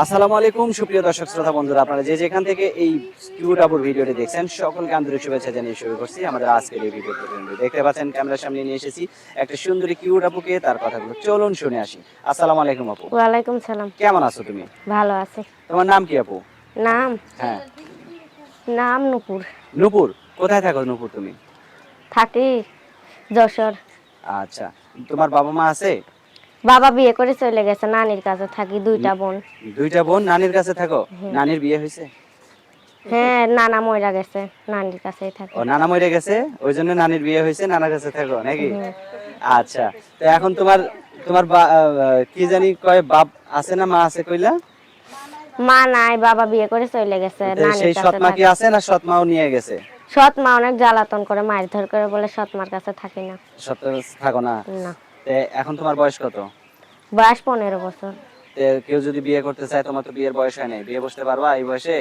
আসসালামু আলাইকুম সুপ্রিয় দর্শক শ্রোতা বন্ধুরা, আপনারা যে যেখান থেকে এই কিউট আপুর ভিডিওটি দেখছেন সকলকে আন্তরিক শুভেচ্ছা জানিয়ে শুরু করছি আমাদের আজকের এই ভিডিও প্রতিবেদন। দেখতে পাচ্ছেন ক্যামেরার সামনে নিয়ে এসেছি একটা সুন্দরী কিউট আপুকে, তার কথাগুলো চলুন শুনে আসি। আসসালামু আলাইকুম আপু। ওয়ালাইকুম সালাম। কেমন আছো তুমি? ভালো আছি। তোমার নাম কি আপু? নাম হ্যাঁ। নাম নূপুর। নূপুর, কোথায় থাকো নূপুর তুমি? থাকি যশোর। আচ্ছা, তোমার বাবা মা আছে? বাবা বিয়ে করে চলে গেছে, নানির কাছে থাকি, দুইটা বোন। দুইটা বোন, নানির কাছে থাকো? হ্যাঁ। নানির বিয়ে হয়েছে? হ্যাঁ, নানা মইরা গেছে, নানির কাছেই থাকি। ও, নানা মরে গেছে, ওই জন্য নানির বিয়ে হয়েছে, নানার কাছে থাকো নাকি? হুম। আচ্ছা, তো এখন তোমার তোমার কি জানি কয় বাপ আছে না মা আছে কইলা? মা নাই, বাবা বিয়ে করে চলে গেছে, তো নানির সেই কাছে সৎ মা কি থাকি। আছে না সৎ মাও নিয়ে গেছে? সৎ মা অনেক জ্বালাতন করে, মারধর করে, বলে সৎ মার কাছে থাকি না। সৎ থাকো না? না। তো এখন তোমার বয়স কত? বয়স 15 বছর। তো কেউ যদি বিয়ে করতে চায়, তোমার তো বিয়ের বয়স হয় নাই, বিয়ে বসতে পারবা এই বয়সে?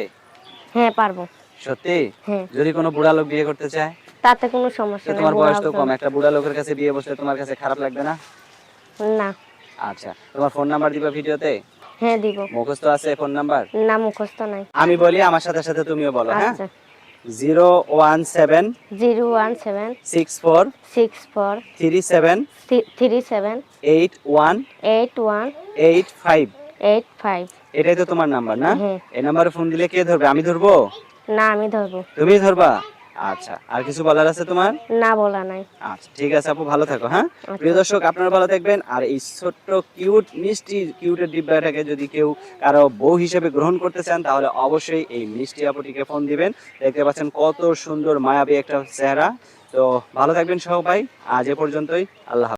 হ্যাঁ, পারবো। সত্যি? হ্যাঁ। যদি কোনো বুড়া লোক বিয়ে করতে চায়? তাতে কোনো তো সমস্যা নেই, তোমার বুড়া বয়স তো হবে কম, একটা বুড়া লোকের কাছে বিয়ে বসলে তোমার কাছে খারাপ লাগবে না? না। আচ্ছা, তোমার ফোন নাম্বার দিবা ভিডিওতে? হ্যাঁ, দিব। মুখস্থ আছে ফোন নাম্বার? না, মুখস্থ নাই। আমি বলি, আমার সাথে সাথে তুমিও বলো, হ্যাঁ? আচ্ছা। 017 017 64 64 37 37 81 81 85। 85। এটাই তো তোমার নাম্বার না? হ্যাঁ। এই নাম্বারে ফোন দিলে কে ধরবে? আমি ধরবো? না, আমি ধরবো। তুমি ধরবা? আচ্ছা, আর কিছু বলার আছে তোমার? না, বলা নাই। আচ্ছা, ঠিক আছে আপু, ভালো থাকো, হ্যাঁ? আচ্ছা। প্রিয় দর্শক, আপনারা ভালো থাকবেন। আর এই ছোট্ট কিউট মিষ্টি কিউটের ডিব্বাটাকে যদি কেউ কারো বউ হিসেবে গ্রহণ করতে চান, তাহলে অবশ্যই এই মিষ্টি আপুটিকে ফোন দিবেন। দেখতে পাচ্ছেন কত সুন্দর মায়াবী একটা চেহারা। তো ভালো থাকবেন সবাই, আজ এ পর্যন্তই। আল্লাহ হাফেজ।